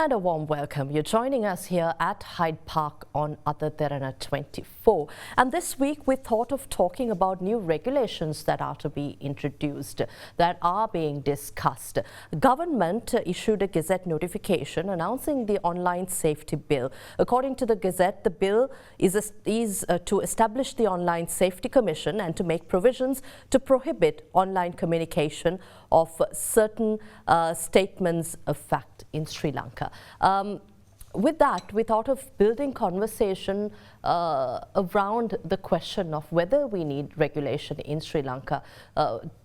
And a warm welcome. You're joining us here at Hyde Park on AdaDerana 24. And this week we thought of talking about new regulations that are to be introduced, that are being discussed. The government issued a gazette notification announcing the online safety bill. According to the gazette, the bill is to establish the Online Safety Commission and to make provisions to prohibit online communication of certain statements of fact in Sri Lanka. With that, we thought of building conversation around the question of whether we need regulation in Sri Lanka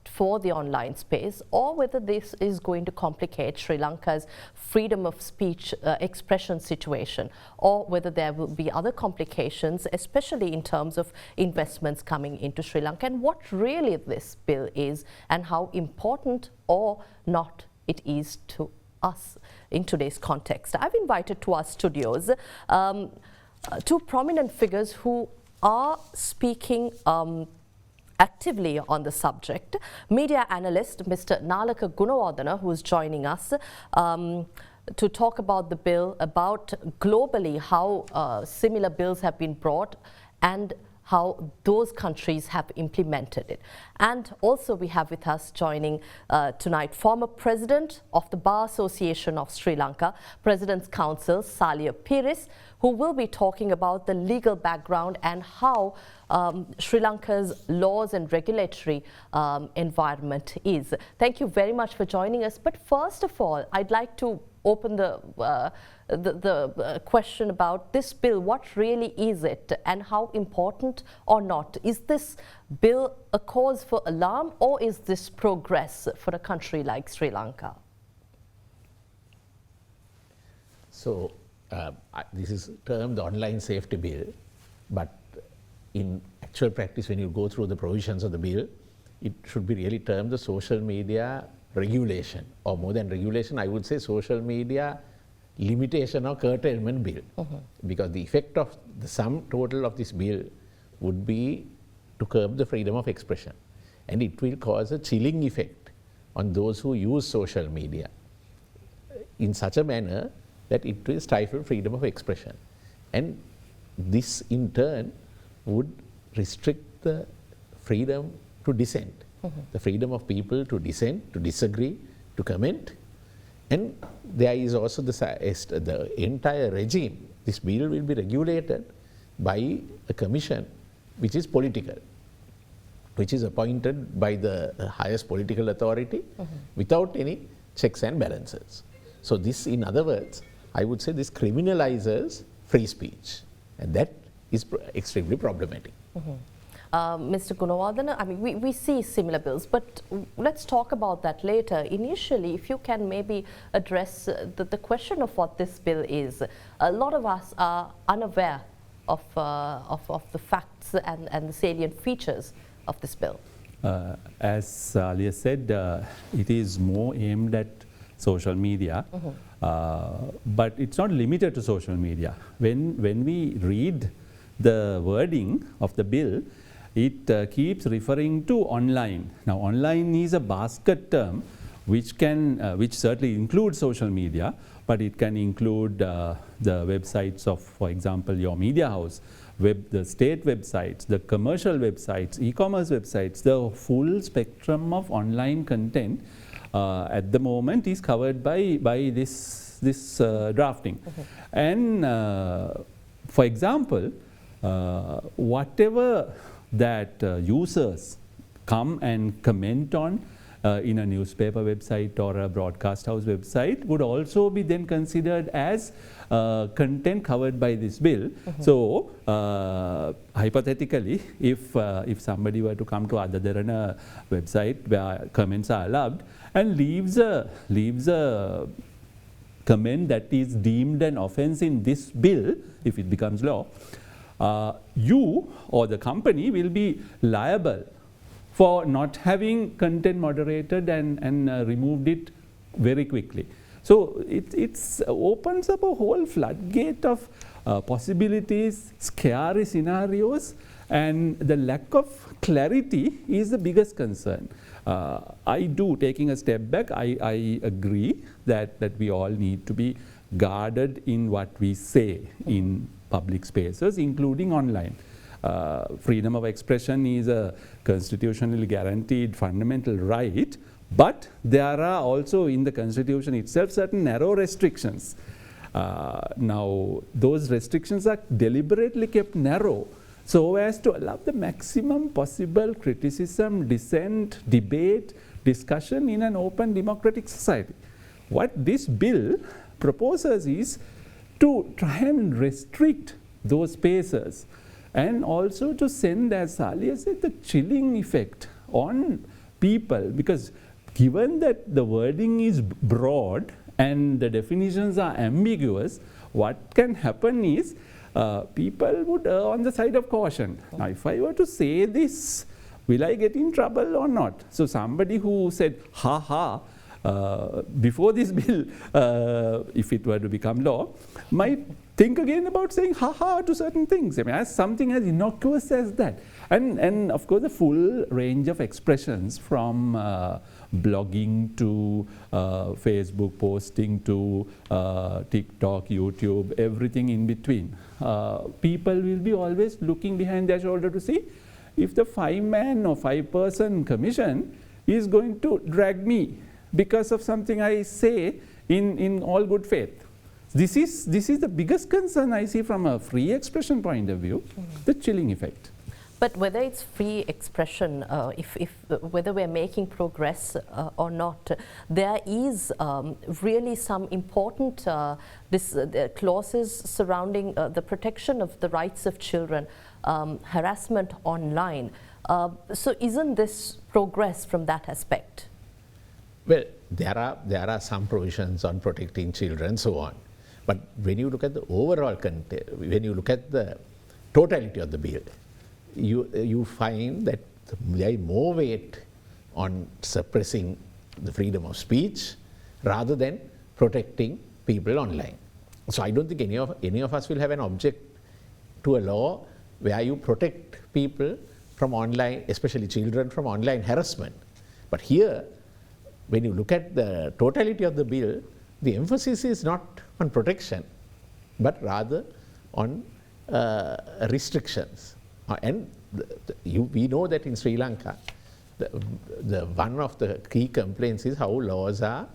for the online space, or whether this is going to complicate Sri Lanka's freedom of speech expression situation, or whether there will be other complications, especially in terms of investments coming into Sri Lanka, and what really this bill is and how important or not it is to us in today's context. I've invited to our studios two prominent figures who are speaking actively on the subject. Media analyst Mr. Nalaka Gunawardene, who is joining us to talk about the bill, about globally how similar bills have been brought and how those countries have implemented it. And also we have with us joining tonight former President of the Bar Association of Sri Lanka, President's Counsel Saliya Pieris, who will be talking about the legal background and how Sri Lanka's laws and regulatory environment is. Thank you very much for joining us. But first of all, I'd like to open the question about this bill. What really is it, and how important or not? Is this bill a cause for alarm, or is this progress for a country like Sri Lanka? So this is termed the online safety bill, but in actual practice, when you go through the provisions of the bill, it should be really termed the social media regulation, or more than regulation, I would say social media limitation or curtailment bill. Because the effect of the sum total of this bill would be to curb the freedom of expression, and it will cause a chilling effect on those who use social media in such a manner that it will stifle freedom of expression, and this in turn would restrict the freedom to dissent, the freedom of people to dissent, to disagree, to comment. And there is also the entire regime. This bill will be regulated by a commission which is political, which is appointed by the highest political authority without any checks and balances. So this, in other words, I would say this criminalizes free speech, and that is extremely problematic. Mr. Gunawardene, I mean, we see similar bills, but let's talk about that later. Initially, if you can maybe address the question of what this bill is. A lot of us are unaware of the facts and the salient features of this bill. As Saliya said, it is more aimed at social media, but it's not limited to social media. When we read the wording of the bill, it keeps referring to online. Now, online is a basket term which certainly includes social media, but it can include the websites of, for example, your media house, the state websites, the commercial websites, e-commerce websites. The full spectrum of online content at the moment is covered by this drafting. And for example, whatever that users come and comment on in a newspaper website or a broadcast house website would also be then considered as content covered by this bill. So hypothetically, if somebody were to come to AdaDerana website where comments are allowed and leaves a comment that is deemed an offense in this bill, if it becomes law, you or the company will be liable for not having content moderated and removed it very quickly. So it opens up a whole floodgate of possibilities, scary scenarios, and the lack of clarity is the biggest concern. Taking a step back, I agree that we all need to be guarded in what we say in public spaces, including online. Freedom of expression is a constitutionally guaranteed fundamental right, but there are also in the Constitution itself certain narrow restrictions. Now, those restrictions are deliberately kept narrow so as to allow the maximum possible criticism, dissent, debate, discussion in an open democratic society. What this bill proposes is to try and restrict those spaces and also to send, as Saliya said, the chilling effect on people, because given that the wording is broad and the definitions are ambiguous, what can happen is people would err on the side of caution. Now, if I were to say this, will I get in trouble or not? So somebody who said, ha ha, before this bill, if it were to become law, might think again about saying ha ha to certain things. I mean, as something as innocuous as that. And of course, the full range of expressions from blogging to Facebook posting to TikTok, YouTube, everything in between. People will be always looking behind their shoulder to see if the 5-man or 5-person commission is going to drag me because of something I say in all good faith. This is the biggest concern I see from a free expression point of view, the chilling effect. But whether it's free expression, whether we're making progress or not, there is really some important clauses surrounding the protection of the rights of children, harassment online. So isn't this progress from that aspect? Well, there are some provisions on protecting children, so on. But when you look at the overall content, when you look at the totality of the bill, you find that there is more weight on suppressing the freedom of speech rather than protecting people online. So I don't think any of us will have an object to a law where you protect people from online, especially children, from online harassment. But here, when you look at the totality of the bill, the emphasis is not on protection, but rather on restrictions. And we know that in Sri Lanka, one of the key complaints is how laws are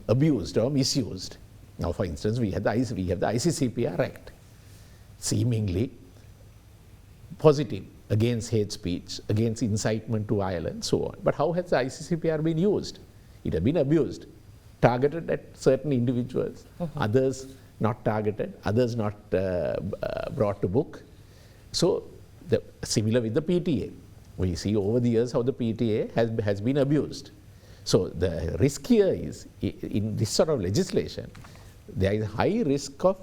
abused or misused. Now, for instance, we have the ICCPR Act, seemingly positive against hate speech, against incitement to violence, so on. But how has the ICCPR been used? It has been abused, targeted at certain individuals, others not targeted, others not brought to book. So, similar with the PTA. We see over the years how the PTA has been abused. So, the risk here is, in this sort of legislation, there is a high risk of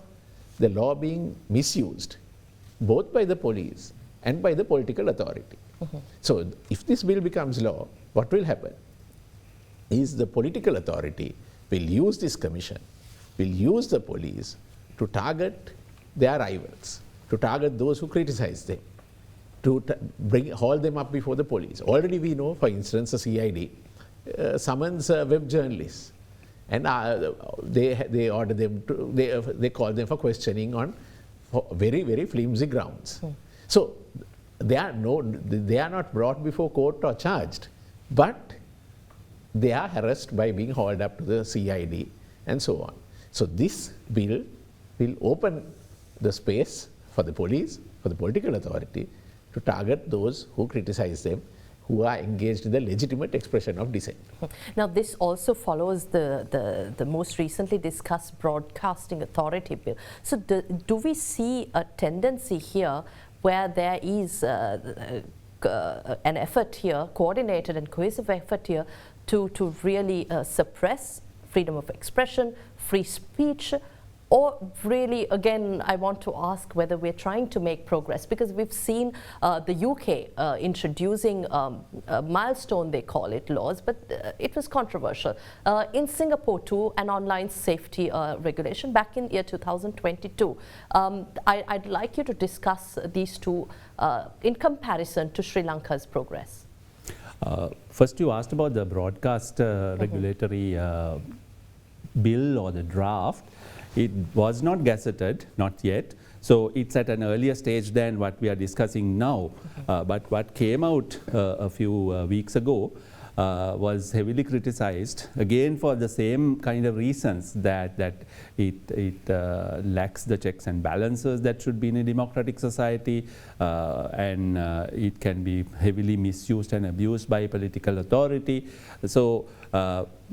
the law being misused, both by the police and by the political authority. So, if this bill becomes law, what will happen is the political authority will use this commission, will use the police to target their rivals, to target those who criticize them, to haul them up before the police. Already we know, for instance, the CID summons web journalists, and they order them to, they call them for questioning on very, very flimsy grounds. So they are not brought before court or charged, but they are harassed by being hauled up to the CID and so on. So this bill will open the space for the police, for the political authority, to target those who criticize them, who are engaged in the legitimate expression of dissent. Now, this also follows the most recently discussed Broadcasting Authority bill. So do we see a tendency here where there is an effort here, coordinated and cohesive effort here, to really suppress freedom of expression, free speech, or really, again, I want to ask whether we're trying to make progress, because we've seen the UK introducing a milestone, they call it, laws, but it was controversial. In Singapore too, an online safety regulation back in year 2022. I'd like you to discuss these two in comparison to Sri Lanka's progress. First, you asked about the broadcast regulatory bill or the draft. It was not gazetted, not yet. So it's at an earlier stage than what we are discussing now. But what came out a few weeks ago was heavily criticized, again for the same kind of reasons, that it lacks the checks and balances that should be in a democratic society, and it can be heavily misused and abused by political authority. So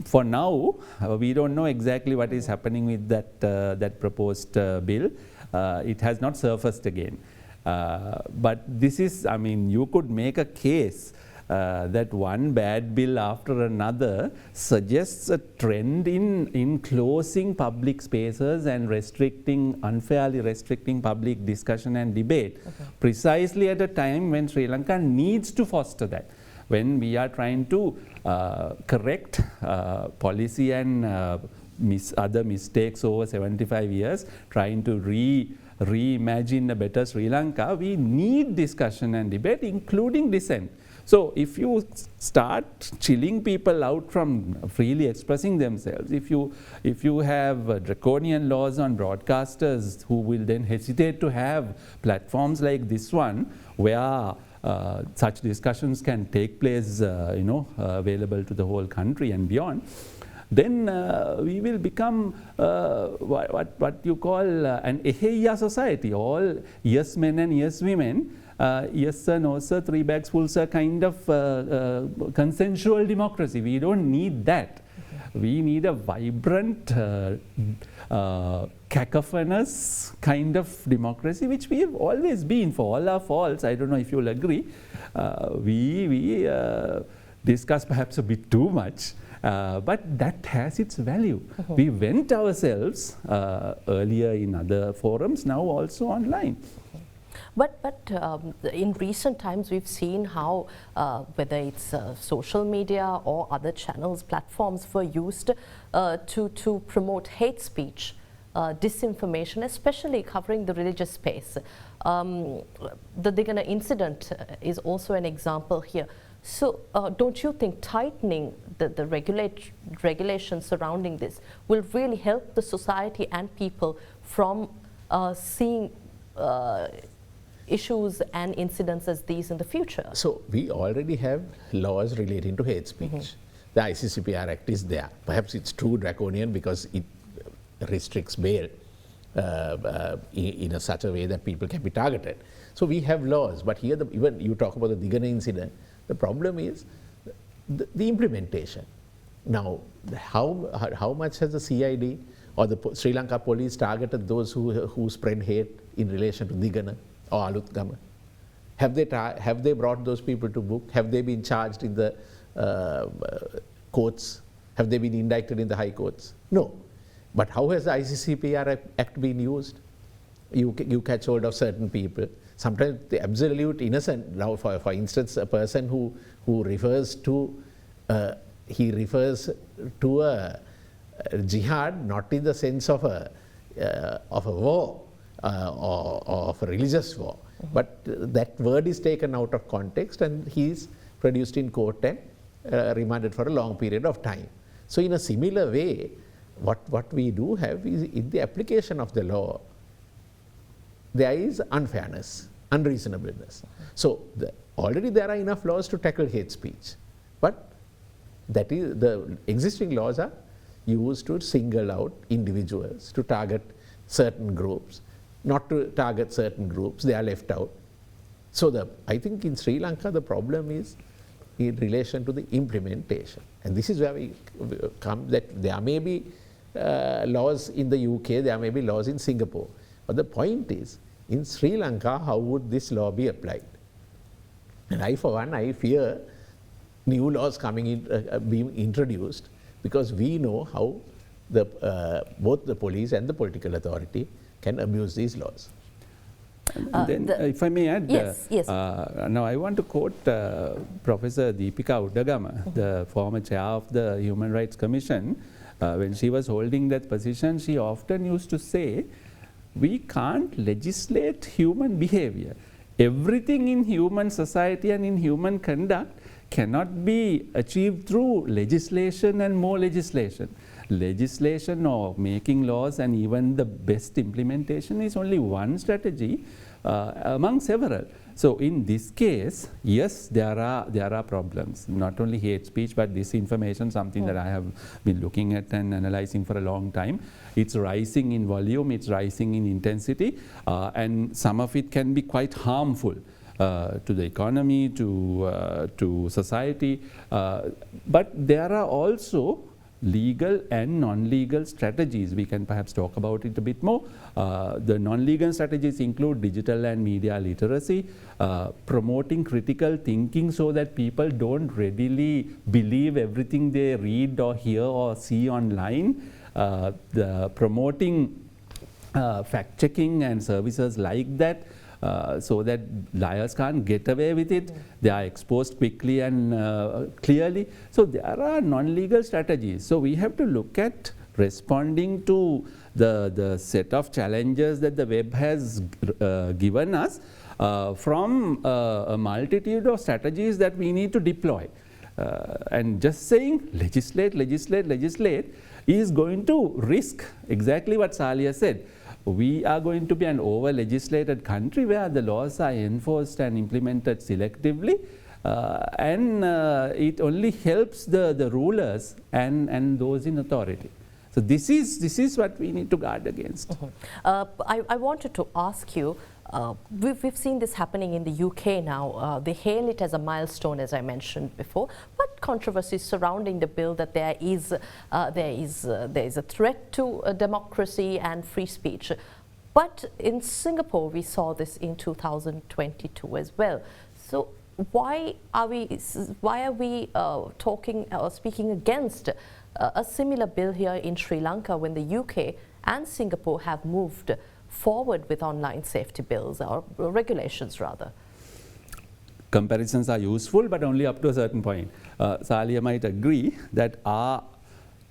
for now, we don't know exactly what is happening with that proposed bill. It has not surfaced again. But this is, I mean, you could make a case that one bad bill after another suggests a trend in closing public spaces and unfairly restricting public discussion and debate, precisely at a time when Sri Lanka needs to foster that. When we are trying to correct policy and other mistakes over 75 years, trying to reimagine a better Sri Lanka, we need discussion and debate, including dissent. So if you start chilling people out from freely expressing themselves, if you have draconian laws on broadcasters who will then hesitate to have platforms like this one, where such discussions can take place, available to the whole country and beyond, then we will become what you call an eheyya society, all yes men and yes women, yes sir, no sir, three bags full sir kind of consensual democracy. We don't need that. We need a vibrant, cacophonous kind of democracy, which we have always been, for all our faults. I don't know if you'll agree. We discuss perhaps a bit too much. But that has its value. We went ourselves earlier in other forums, now also online. But in recent times, we've seen how whether it's social media or other channels, platforms were used to promote hate speech, disinformation, especially covering the religious space. The Derana incident is also an example here. So don't you think tightening the regulations surrounding this will really help the society and people from seeing issues and incidents as these in the future? So we already have laws relating to hate speech. The ICCPR Act is there. Perhaps it's too draconian because it restricts bail in such a way that people can be targeted. So we have laws, but here even you talk about the Derana incident, the problem is the implementation. Now, how much has the CID or the Sri Lanka police targeted those who spread hate in relation to Derana or Alutgama? Have they brought those people to book? Have they been charged in the courts? Have they been indicted in the high courts? No. But how has the ICCPR Act been used? You catch hold of certain people. Sometimes the absolute innocent. Now, for instance, a person who refers to a jihad, not in the sense of a war or of a religious war, but that word is taken out of context and he is produced in court and remanded for a long period of time. So in a similar way, what we do have is, in the application of the law, there is unfairness, unreasonableness. So already there are enough laws to tackle hate speech, but that is, the existing laws are used to single out individuals, to target certain groups, not to target certain groups, they are left out. So I think in Sri Lanka the problem is in relation to the implementation, and this is where we come, that there may be laws in the UK, there may be laws in Singapore, but the point is, in Sri Lanka, how would this law be applied? And I fear new laws coming in, being introduced, because we know how both the police and the political authority can abuse these laws. Then, if I may add, yes. Now I want to quote Professor Deepika Uddagama, the former chair of the Human Rights Commission. When she was holding that position, she often used to say, we can't legislate human behavior. Everything in human society and in human conduct cannot be achieved through legislation and more legislation. legislation or making laws and even the best implementation is only one strategy among several. So in this case, yes, there are problems, not only hate speech, but disinformation, something that I have been looking at and analyzing for a long time. It's rising in volume, it's rising in intensity, and some of it can be quite harmful to the economy, to society. But there are also legal and non-legal strategies. We can perhaps talk about it a bit more. The non-legal strategies include digital and media literacy, promoting critical thinking so that people don't readily believe everything they read or hear or see online, promoting fact-checking and services like that, so that liars can't get away with it. They are exposed quickly and clearly. So there are non-legal strategies. So we have to look at responding to the set of challenges that the web has given us from a multitude of strategies that we need to deploy. And just saying legislate, legislate, legislate is going to risk exactly what Saliya said. We are going to be an over-legislated country where the laws are enforced and implemented selectively, and it only helps the rulers and those in authority. So this is what we need to guard against. I wanted to ask you, we've seen this happening in the UK now. They hail it as a milestone, as I mentioned before. What controversies surrounding the bill that there is a threat to democracy and free speech? But in Singapore, we saw this in 2022 as well. So why are we talking or speaking against a similar bill here in Sri Lanka when the UK and Singapore have moved forward with online safety bills or regulations rather? Comparisons are useful, but only up to a certain point. Saliya might agree that our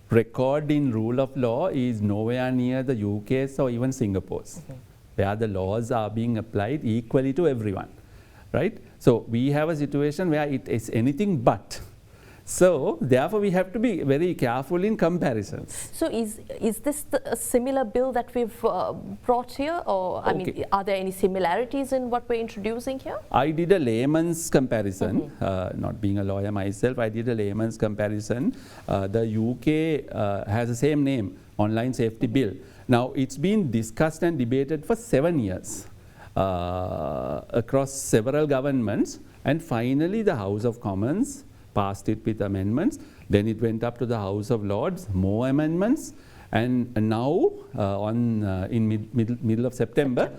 record in rule of law is nowhere near the UK's or even Singapore's, where the laws are being applied equally to everyone, right? So we have a situation where it is anything but. So therefore we have to be very careful in comparisons. So is this a similar bill that we've brought here, or I mean, are there any similarities in what we're introducing here? I did a layman's comparison, not being a lawyer myself, I did a layman's comparison. The UK has the same name, Online Safety Bill. Now it's been discussed and debated for 7 years across several governments, and finally the House of Commons passed it with amendments. Then it went up to the House of Lords, more amendments, and now in middle of September,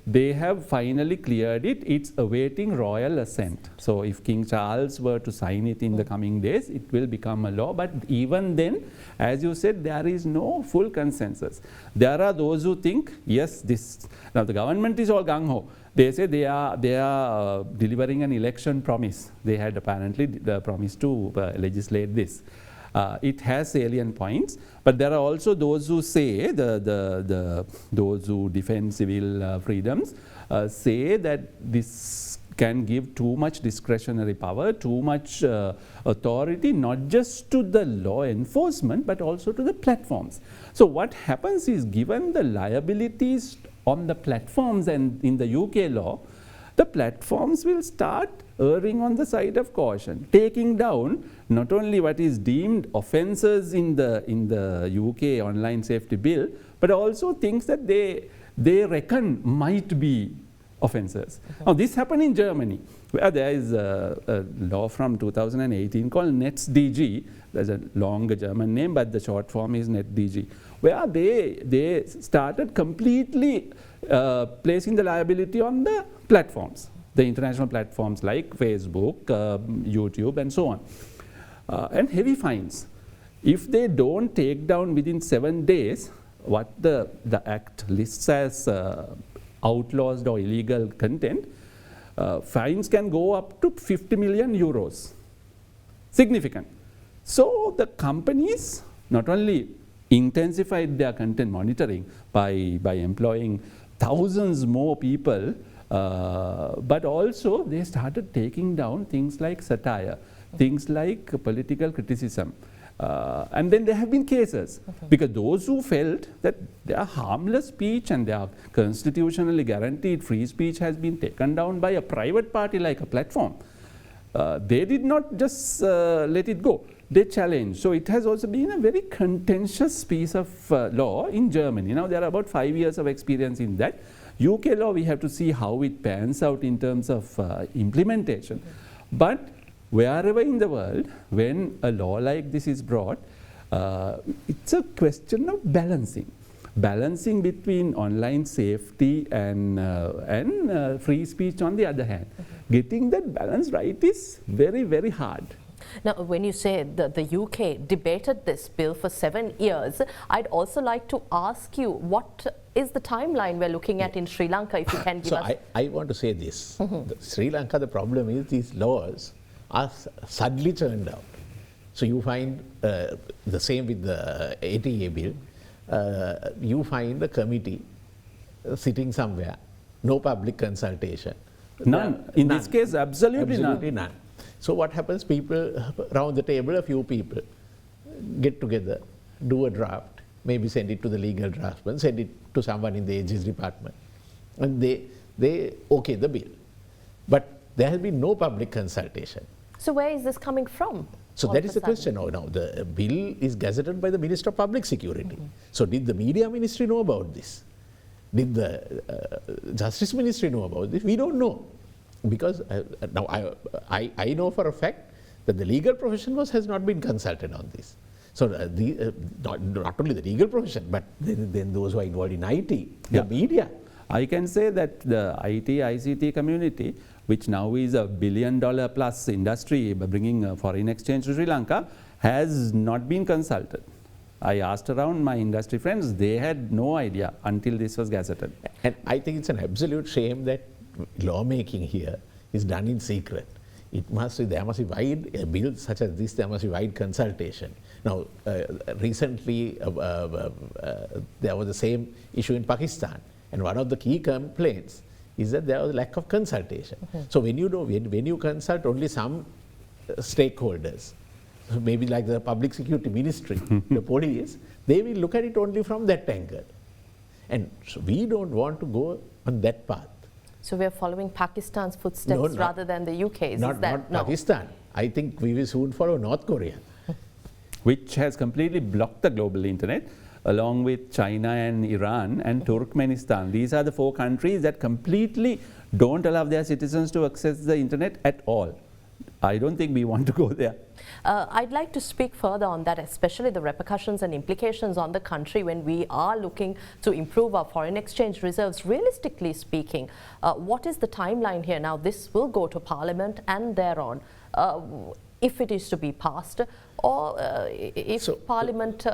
they have finally cleared it. It's awaiting royal assent. So if King Charles were to sign it in the coming days, it will become a law. But even then, as you said, there is no full consensus. There are those who think, yes, now the government is all gung-ho. They say they are delivering an election promise. They had apparently promised to legislate this. It has salient points, but there are also those who say, those who defend civil freedoms, say that this can give too much discretionary power, too much authority, not just to the law enforcement, but also to the platforms. So what happens is, given the liabilities on the platforms and in the UK law, the platforms will start erring on the side of caution, taking down not only what is deemed offences in the UK online safety bill, but also things that they reckon might be offences. Now this happened in Germany, where there is a law from 2018 called NetzDG. There's a longer German name, but the short form is NetzDG, where they started completely placing the liability on the platforms, the international platforms like Facebook, YouTube, and so on, and heavy fines. If they don't take down within 7 days what the Act lists as outlaws or illegal content, fines can go up to 50 million euros. Significant. So the companies not only intensified their content monitoring by employing thousands more people, but also they started taking down things like satire, things like political criticism. And then there have been cases, because those who felt that their harmless speech and their constitutionally guaranteed free speech has been taken down by a private party like a platform, they did not just let it go. They challenged. So it has also been a very contentious piece of law in Germany. Now there are about 5 years of experience in that. UK law, we have to see how it pans out in terms of implementation. But wherever in the world, when a law like this is brought, it's a question of balancing between online safety and free speech on the other hand. Getting that balance right is very, very hard. Now, when you say the UK debated this bill for 7 years, I'd also like to ask you, what is the timeline we're looking at in Sri Lanka, if you can give us? I want to say this. Sri Lanka, the problem is these laws are suddenly turned out. So you find the same with the ATA bill. You find a committee sitting somewhere, no public consultation. None. In this case, absolutely none. So what happens, people around the table, a few people get together, do a draft, maybe send it to the legal draftsman, send it to someone in the AG's department, and they okay the bill. But there has been no public consultation. So where is this coming from? So that is the question now. The bill is gazetted by the Minister of Public Security. So did the Media Ministry know about this? Did the Justice Ministry know about this? We don't know. Because now I know for a fact that the legal profession has not been consulted on this. So not only the legal profession, but then those who are involved in IT, the media. I can say that the IT, ICT community, which now is a $1 billion plus industry bringing foreign exchange to Sri Lanka, has not been consulted. I asked around my industry friends, they had no idea until this was gazetted. And I think it's an absolute shame that lawmaking here is done in secret. There must be wide bills such as this, there must be wide consultation. Now, recently there was the same issue in Pakistan, and one of the key complaints is that there was lack of consultation. So when you consult only some stakeholders, maybe like the Public Security Ministry, the police, they will look at it only from that angle. And so we don't want to go on that path. So we're following Pakistan's footsteps rather than the UK's? Not Pakistan. I think we will soon follow North Korea. Which has completely blocked the global internet, along with China and Iran and Turkmenistan. These are the 4 countries that completely don't allow their citizens to access the internet at all. I don't think we want to go there. I'd like to speak further on that, especially the repercussions and implications on the country when we are looking to improve our foreign exchange reserves. Realistically speaking, what is the timeline here? Now, this will go to Parliament and thereon, if it is to be passed, or if Parliament,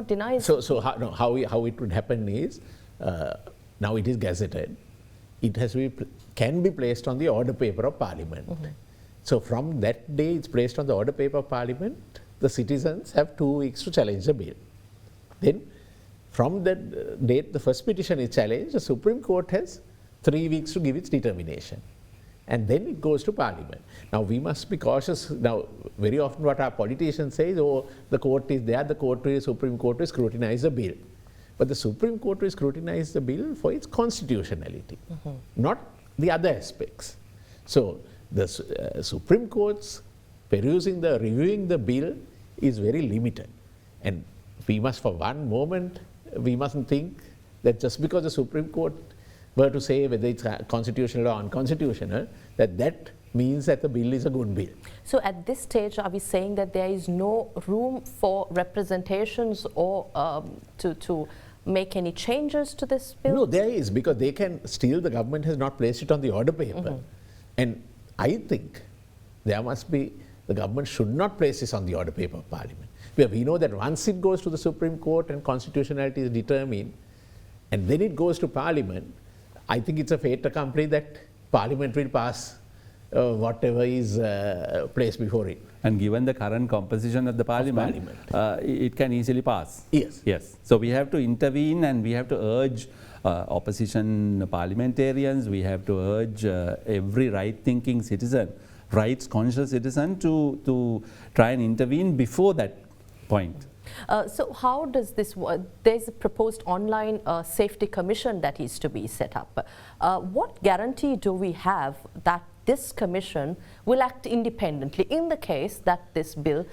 denies. So how it would happen is, now it is gazetted. It can be placed on the order paper of Parliament. So from that day it's placed on the order paper of Parliament, the citizens have 2 weeks to challenge the bill. Then from that date the first petition is challenged, the Supreme Court has 3 weeks to give its determination. And then it goes to Parliament. Now we must be cautious. Now very often what our politicians say is, oh, the court is there, the Supreme Court will scrutinize the bill. But the Supreme Court will scrutinize the bill for its constitutionality, not the other aspects. So the Supreme Court's reviewing the bill is very limited. And we must, for one moment, we mustn't think that just because the Supreme Court were to say whether it's constitutional or unconstitutional, that means that the bill is a good bill. So at this stage, are we saying that there is no room for representations or to make any changes to this bill? No, there is, because the government has not placed it on the order paper. And I think the government should not place this on the order paper of Parliament. We know that once it goes to the Supreme Court and constitutionality is determined, and then it goes to Parliament, I think it's a fait accompli that Parliament will pass whatever is placed before it. And given the current composition of the Parliament, it can easily pass. Yes. So we have to intervene and we have to urge opposition parliamentarians, we have to urge every right-thinking citizen rights-conscious citizen to try and intervene before that point. So how does this work? There's a proposed online safety commission that is to be set up. What guarantee do we have that this commission will act independently in the case that this bill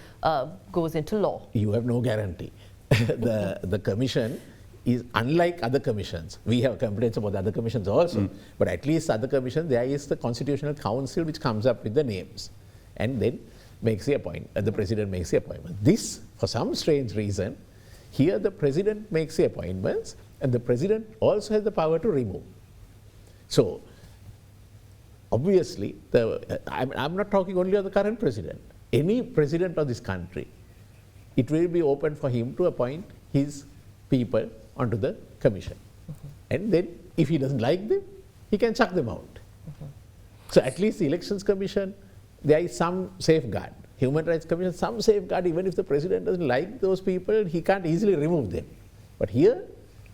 goes into law? You have no guarantee. The commission is unlike other commissions. We have complaints about other commissions also, but at least other commissions, there is the Constitutional Council which comes up with the names and then makes the appointment. The president makes the appointment. This, for some strange reason, here the president makes the appointments and the president also has the power to remove. So, obviously, I'm not talking only of the current president. Any president of this country, it will be open for him to appoint his people onto the commission. And then, if he doesn't like them, he can chuck them out. So, at least the Elections Commission, there is some safeguard. Human Rights Commission, some safeguard. Even if the president doesn't like those people, he can't easily remove them. But here,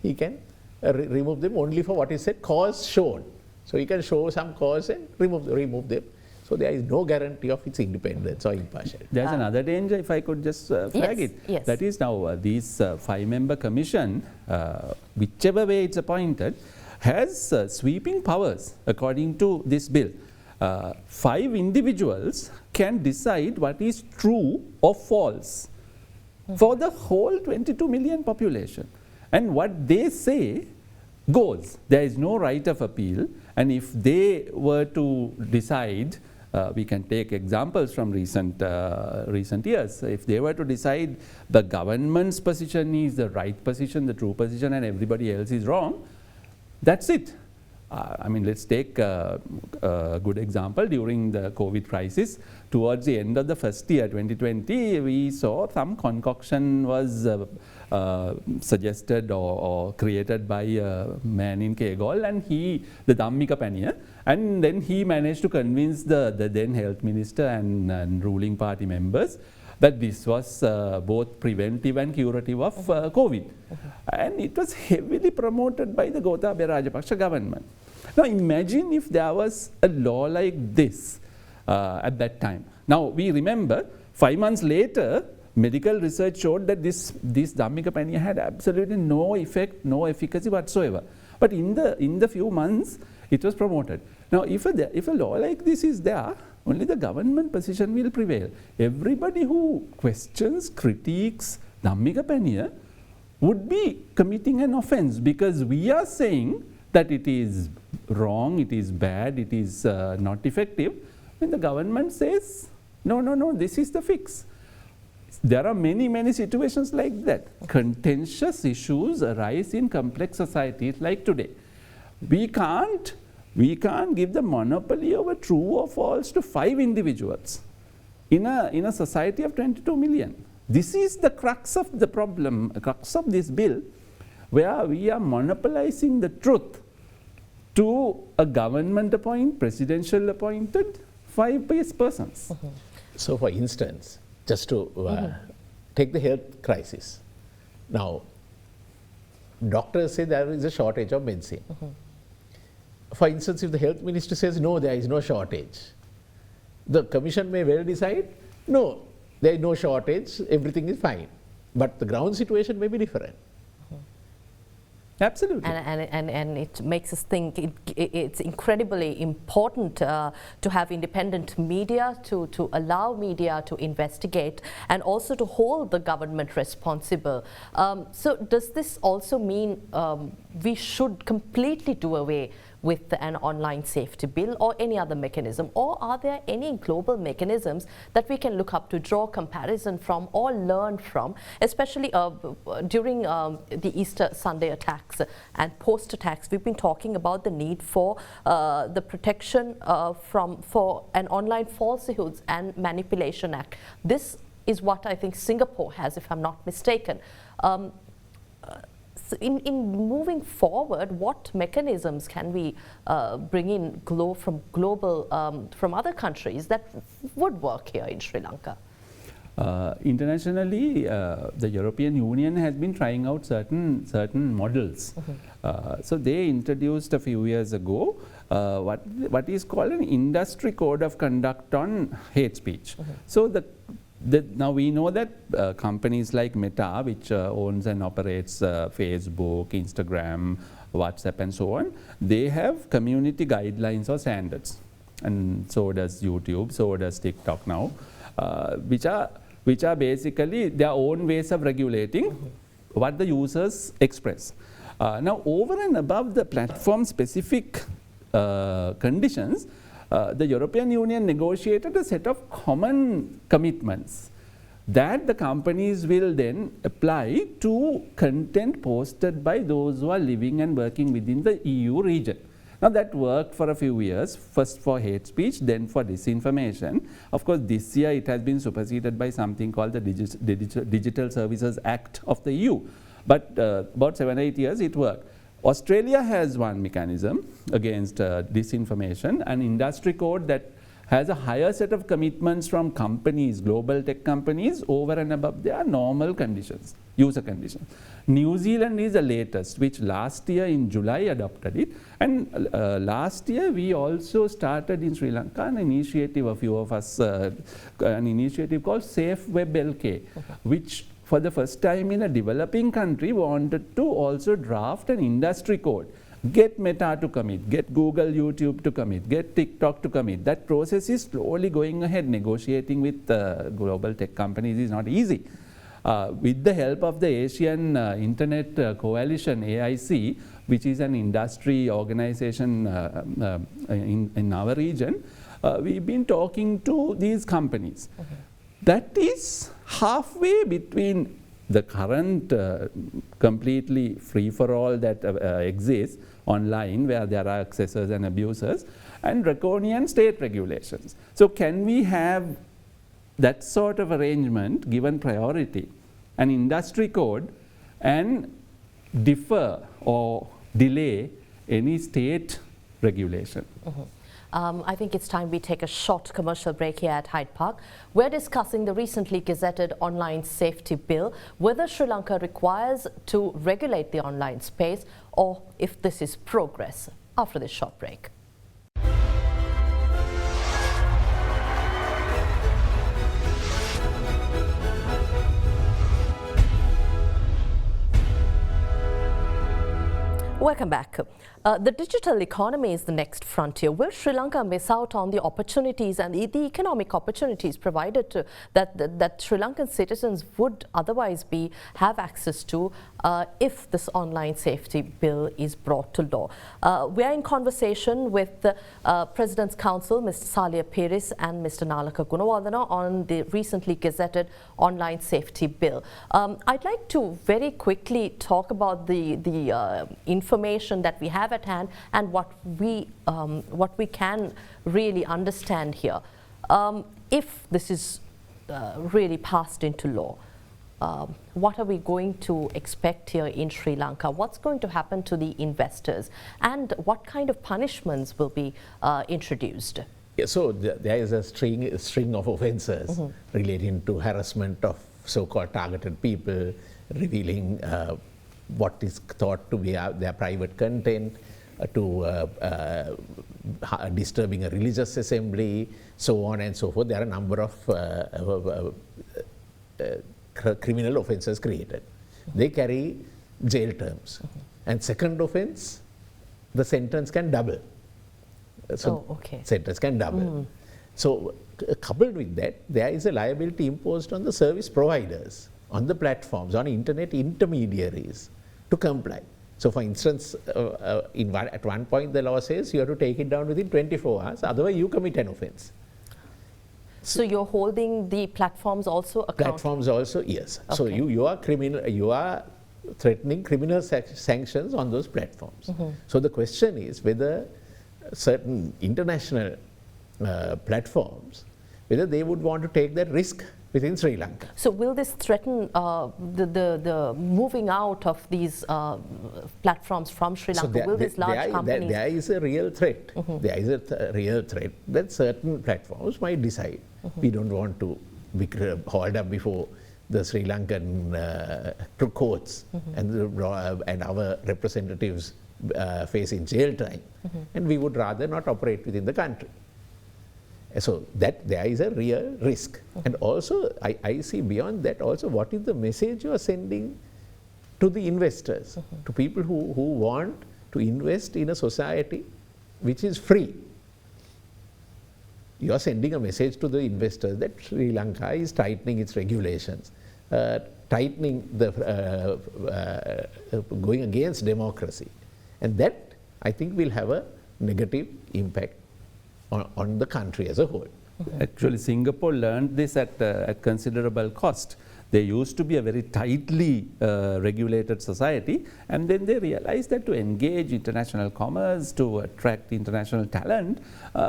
he can remove them only for what is said, cause shown. So he can show some cause and remove them. So there is no guarantee of its independence or impartiality. There's another danger, if I could just flag it. Yes. That is now these 5-member commission, whichever way it's appointed, has sweeping powers according to this bill. 5 individuals can decide what is true or false for the whole 22 million population. And what they say goes. There is no right of appeal, and if they were to decide, we can take examples from recent years. If they were to decide the government's position is the right position, the true position, and everybody else is wrong, that's it. I mean, let's take a good example. During the COVID crisis, towards the end of the first year, 2020, we saw some concoction was suggested or created by a man in Kegol, and the Dhammika Paniya, and then he managed to convince the then health minister and ruling party members that this was both preventive and curative of COVID. And it was heavily promoted by the Gotabaya Rajapaksa government. Now imagine if there was a law like this at that time. Now we remember 5 months later, medical research showed that this Dhammika Paniya had absolutely no effect, no efficacy whatsoever. But in the few months, it was promoted. Now if a law like this is there, only the government position will prevail. Everybody who questions, critiques Dhammika Paniya would be committing an offense, because we are saying that it is wrong, it is bad, it is not effective, when the government says, no, this is the fix. There are many situations like that. Contentious issues arise in complex societies like today. We can't give the monopoly over true or false to 5 individuals in a society of 22 million. This is the crux of the problem, crux of this bill, where we are monopolizing the truth to a government presidential appointed 5 persons. So for instance, just to take the health crisis. Now, doctors say there is a shortage of medicine. For instance, if the health minister says, no, there is no shortage, the commission may well decide, no, there is no shortage, everything is fine. But the ground situation may be different. Absolutely. And it makes us think it's incredibly important to have independent media, to allow media to investigate and also to hold the government responsible. So does this also mean we should completely do away with an online safety bill or any other mechanism? Or are there any global mechanisms that we can look up to draw comparison from or learn from, especially during the Easter Sunday attacks and post-attacks? We've been talking about the need for the protection for an online falsehoods and manipulation act. This is what I think Singapore has, if I'm not mistaken. So in moving forward, what mechanisms can we bring in from other countries that would work here in Sri Lanka? Internationally, the European Union has been trying out certain models. So they introduced a few years ago what is called an industry code of conduct on hate speech. So now we know that companies like Meta, which owns and operates Facebook, Instagram, WhatsApp and so on, they have community guidelines or standards, and so does YouTube, so does TikTok now, which are basically their own ways of regulating what the users express. Now over and above the platform specific conditions, the European Union negotiated a set of common commitments that the companies will then apply to content posted by those who are living and working within the EU region. Now that worked for a few years, first for hate speech, then for disinformation. Of course, this year it has been superseded by something called the Digital Services Act of the EU. But about 7 or 8 years it worked. Australia has one mechanism against disinformation, an industry code that has a higher set of commitments from companies, global tech companies, over and above their normal conditions, user conditions. New Zealand is the latest, which last year in July adopted it. And last year we also started in Sri Lanka an initiative, a few of us, an initiative called Safe Web LK, which for the first time in a developing country wanted to also draft an industry code. Get Meta to commit, get Google, YouTube to commit, get TikTok to commit. That process is slowly going ahead. Negotiating with global tech companies is not easy. With the help of the Asian Internet Coalition, AIC, which is an industry organization in our region, we've been talking to these companies. That is halfway between the current completely free-for-all that exists online, where there are accessors and abusers, and draconian state regulations. So can we have that sort of arrangement, given priority, an industry code, and defer or delay any state regulation? I think it's time we take a short commercial break here at Hyde Park. We're discussing the recently gazetted online safety bill, whether Sri Lanka requires to regulate the online space or if this is progress. After this short break. Welcome back. The digital economy is the next frontier. Will Sri Lanka miss out on the opportunities and the economic opportunities provided to that Sri Lankan citizens would otherwise have access to if this online safety bill is brought to law? We are in conversation with the President's Counsel, Mr. Saliya Pieris and Mr. Nalaka Gunawardene on the recently gazetted online safety bill. I'd like to very quickly talk about the information that we have at hand and what we can really understand here. If this is really passed into law, what are we going to expect here in Sri Lanka? What's going to happen to the investors, and what kind of punishments will be introduced? Yeah, so there is a string of offences relating to harassment of so-called targeted people, revealing what is thought to be their private content, to disturbing a religious assembly, so on and so forth. There are a number of criminal offences created. They carry jail terms. And second offence, the sentence can double. So sentence can double. So coupled with that, there is a liability imposed on the service providers, on the platforms, on internet intermediaries to comply. So for instance, at one point the law says you have to take it down within 24 hours, otherwise you commit an offence. So you're holding the platforms also accountable? Platforms also, yes. Okay. So you are threatening criminal sanctions on those platforms. So the question is whether certain international platforms, whether they would want to take that risk within Sri Lanka. So will this threaten the moving out of these platforms from Sri Lanka? Will these large companies... There is a real threat. There is a real threat that certain platforms might decide. We don't want to be hauled up before the Sri Lankan courts and our representatives facing jail time, and we would rather not operate within the country. So that there is a real risk. And also I see beyond that also what is the message you are sending to the investors, to people who want to invest in a society which is free. You are sending a message to the investors that Sri Lanka is tightening its regulations, tightening the, going against democracy. And that, I think, will have a negative impact on the country as a whole. Actually, Singapore learned this at considerable cost. They used to be a very tightly regulated society, and then they realized that to engage international commerce, to attract international talent,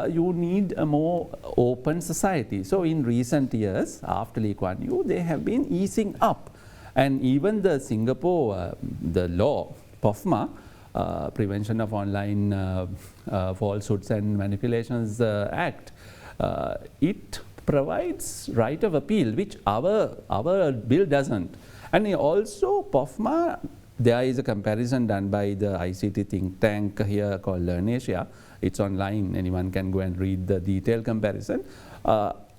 you need a more open society. So in recent years, after Lee Kuan Yew, they have been easing up. And even the Singapore, the law, POFMA, Prevention of Online Falsehoods and Manipulations Act, it provides right of appeal, which our bill doesn't. And also POFMA, there is a comparison done by the ICT think tank here called Learn Asia. It's online, anyone can go and read the detailed comparison.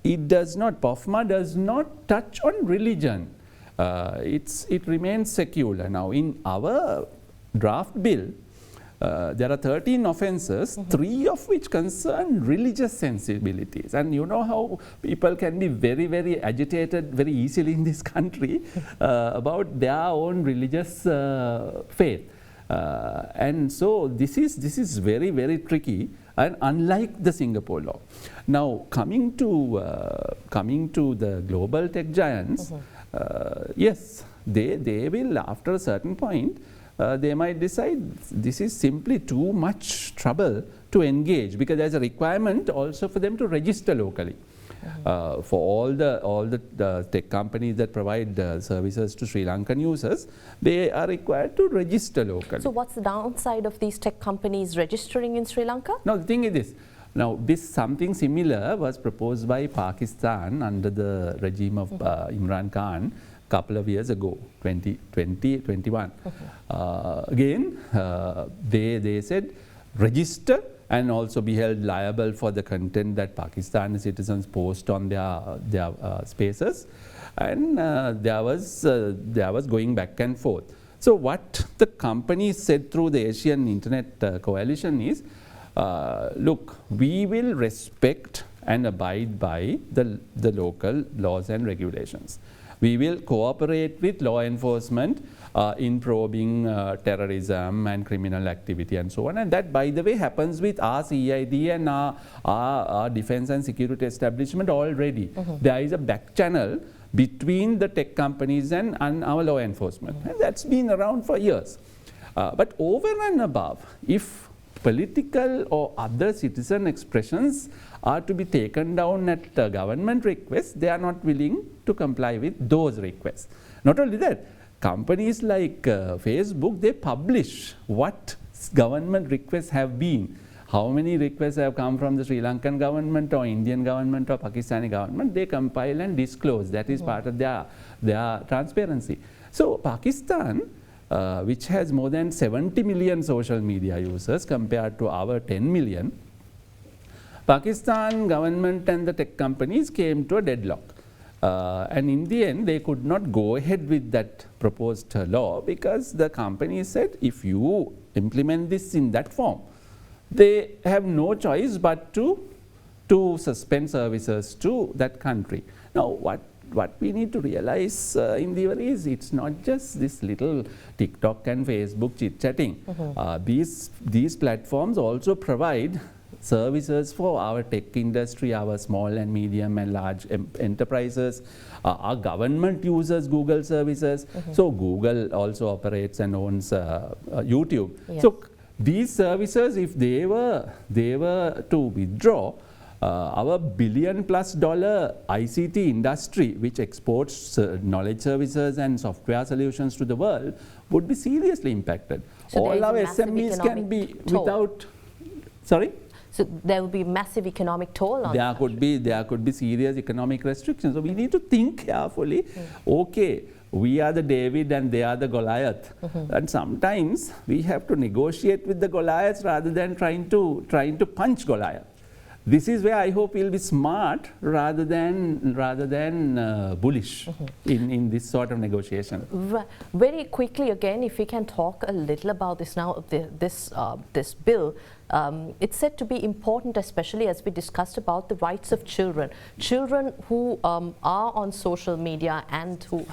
It does not, POFMA does not touch on religion. It remains secular. Now in our draft bill, there are 13 offences, 3 of which concern religious sensibilities. And you know how people can be very, very agitated very easily in this country about their own religious faith. And so this is very, very tricky, and unlike the Singapore law. Now coming to the global tech giants, yes, they will, after a certain point, they might decide this is simply too much trouble to engage, because there's a requirement also for them to register locally. For all the tech companies that provide services to Sri Lankan users, they are required to register locally. So what's the downside of these tech companies registering in Sri Lanka? No, the thing is this. Now, something similar was proposed by Pakistan under the regime of Imran Khan couple of years ago, 2021. Again, they said register and also be held liable for the content that Pakistani citizens post on their spaces, and there was going back and forth. So what the company said through the Asian Internet Coalition is, look, we will respect and abide by the local laws and regulations. We will cooperate with law enforcement in probing terrorism and criminal activity and so on. And that, by the way, happens with our CID and our defense and security establishment already. There is a back channel between the tech companies and our law enforcement. And that's been around for years. But over and above, if political or other citizen expressions are to be taken down at government request, they are not willing to comply with those requests. Not only that, companies like Facebook, they publish what government requests have been. How many requests have come from the Sri Lankan government or Indian government or Pakistani government, they compile and disclose. That is part of their transparency. So Pakistan, which has more than 70 million social media users compared to our 10 million, Pakistan government and the tech companies came to a deadlock. And in the end, they could not go ahead with that proposed law, because the company said, if you implement this in that form, they have no choice but to suspend services to that country. Now, what we need to realize, Indeewari, is it's not just this little TikTok and Facebook chit-chatting. These platforms also provide services for our tech industry, our small and medium and large enterprises, our government uses Google services. So Google also operates and owns YouTube. Yes. So these services, if they were to withdraw, our $1 billion+ ICT industry, which exports knowledge services and software solutions to the world, would be seriously impacted. So all our SMEs can be without. Sorry? So there will be massive economic toll on that. There could be serious economic restrictions. So we need to think carefully. Okay, we are the David and they are the Goliath. And sometimes we have to negotiate with the Goliaths rather than trying to punch Goliath. This is where I hope we'll be smart rather than bullish in this sort of negotiation. Very quickly again, if we can talk a little about this now, this bill. It's said to be important, especially as we discussed about the rights of children. Children who are on social media and who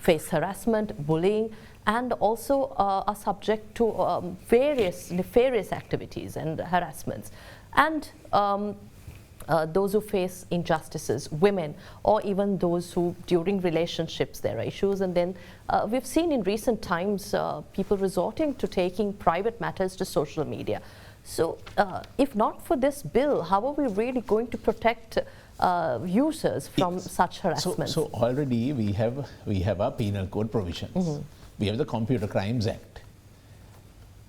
face harassment, bullying, and also are subject to various nefarious activities and harassments. And those who face injustices, women, or even those who during relationships there are issues, and then we've seen in recent times people resorting to taking private matters to social media. So if not for this bill, how are we really going to protect users from such harassment? So already we have our penal code provisions. We have the Computer Crimes Act.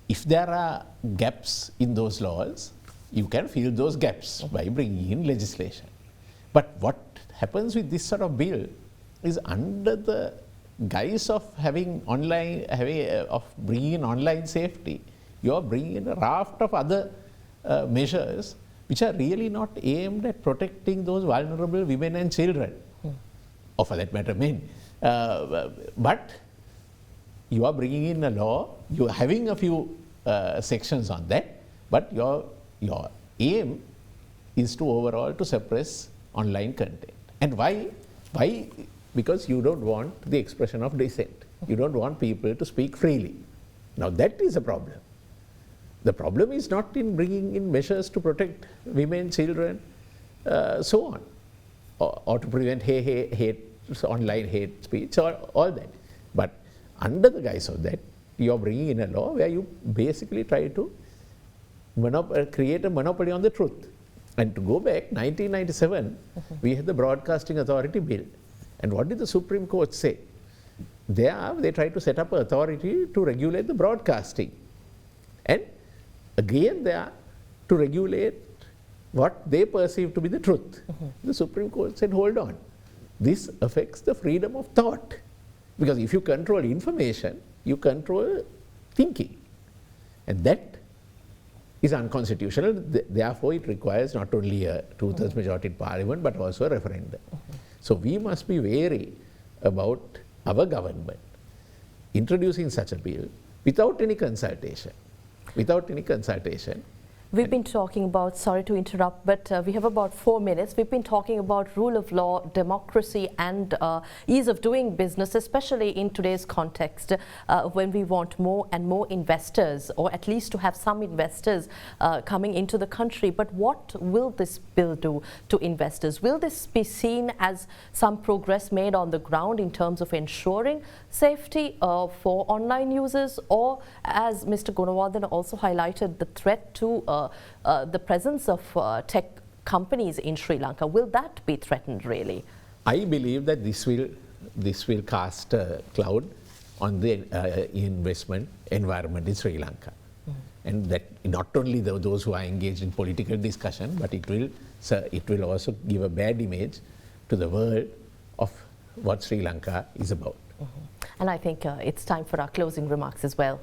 If there are gaps in those laws, you can fill those gaps by bringing in legislation. But what happens with this sort of bill is, under the guise of bringing in online safety, you are bringing in a raft of other measures which are really not aimed at protecting those vulnerable women and children, or for that matter men. But you are bringing in a law, you are having a few sections on that, but your aim is to overall to suppress online content. And why? Because you don't want the expression of dissent. You don't want people to speak freely. Now that is a problem. The problem is not in bringing in measures to protect women, children, so on, or to prevent online hate speech, or all that. But under the guise of that, you are bringing in a law where you basically try to create a monopoly on the truth. And to go back, 1997, we had the Broadcasting Authority Bill. And what did the Supreme Court say? They tried to set up an authority to regulate the broadcasting. And again, they are to regulate what they perceive to be the truth. The Supreme Court said, hold on, this affects the freedom of thought. Because if you control information, you control thinking. And that is unconstitutional. Therefore, it requires not only a two-thirds majority in Parliament, but also a referendum. So we must be wary about our government introducing such a bill without any consultation. We've been talking about, sorry to interrupt, but we have about 4 minutes. We've been talking about rule of law, democracy, and ease of doing business, especially in today's context when we want more and more investors, or at least to have some investors coming into the country. But what will this bill do to investors? Will this be seen as some progress made on the ground in terms of ensuring safety for online users, or, as Mr. Gunawardene also highlighted, the threat to the presence of tech companies in Sri Lanka? Will that be threatened really? I believe that this will cast a cloud on the investment environment in Sri Lanka. And that not only those who are engaged in political discussion, but it will also give a bad image to the world of what Sri Lanka is about. And I think it's time for our closing remarks as well.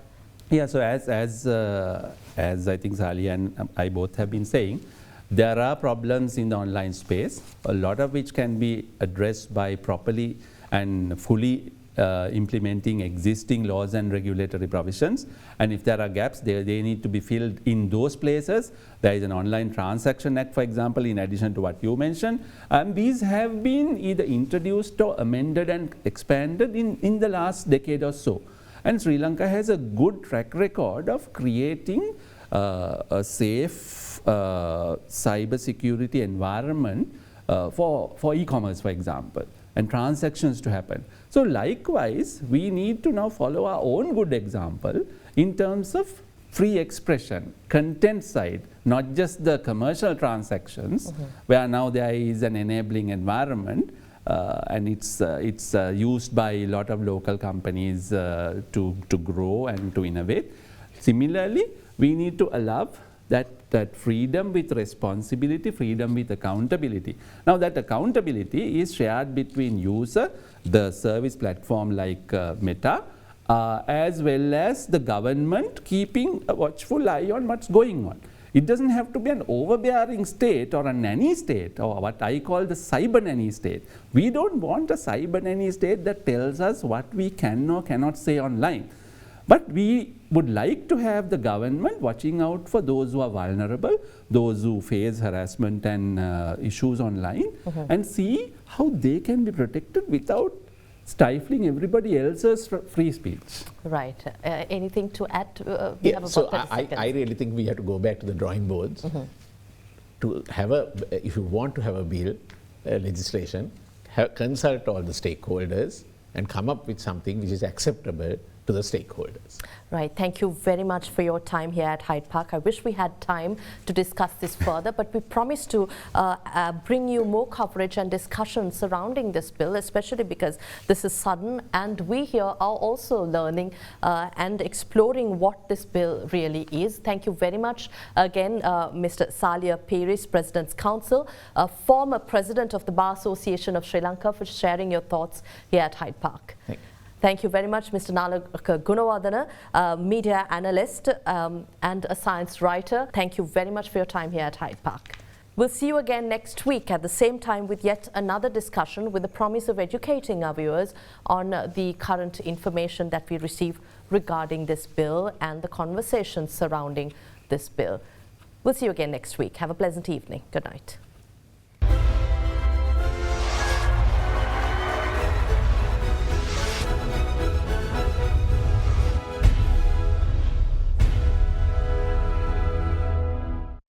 Yeah, so as I think Saliya and I both have been saying, there are problems in the online space, a lot of which can be addressed by properly and fully implementing existing laws and regulatory provisions. And if there are gaps, they need to be filled in those places. There is an Online Transaction Act, for example, in addition to what you mentioned. And these have been either introduced or amended and expanded in the last decade or so. And Sri Lanka has a good track record of creating a safe cyber security environment for e-commerce, for example, and transactions to happen. So likewise, we need to now follow our own good example in terms of free expression, content side, not just the commercial transactions, where now there is an enabling environment. And it's used by a lot of local companies to grow and to innovate. Similarly, we need to allow that freedom with responsibility, freedom with accountability. Now that accountability is shared between user, the service platform like Meta, as well as the government keeping a watchful eye on what's going on. It doesn't have to be an overbearing state or a nanny state, or what I call the cyber nanny state. We don't want a cyber nanny state that tells us what we can or cannot say online. But we would like to have the government watching out for those who are vulnerable, those who face harassment and issues online, and see how they can be protected without stifling everybody else's free speech. Right. Anything to add? Yeah, so I really think we have to go back to the drawing boards to have if you want to have a bill, legislation, consult all the stakeholders and come up with something which is acceptable to the stakeholders. Right. Thank you very much for your time here at Hyde Park. I wish we had time to discuss this further, but we promise to bring you more coverage and discussion surrounding this bill, especially because this is sudden and we here are also learning and exploring what this bill really is. Thank you very much again, Mr. Saliya Pieris, President's Counsel, former President of the Bar Association of Sri Lanka, for sharing your thoughts here at Hyde Park. Thank you very much, Mr. Nalaka Gunawardene, media analyst and a science writer. Thank you very much for your time here at Hyde Park. We'll see you again next week at the same time with yet another discussion with the promise of educating our viewers on the current information that we receive regarding this bill and the conversations surrounding this bill. We'll see you again next week. Have a pleasant evening. Good night.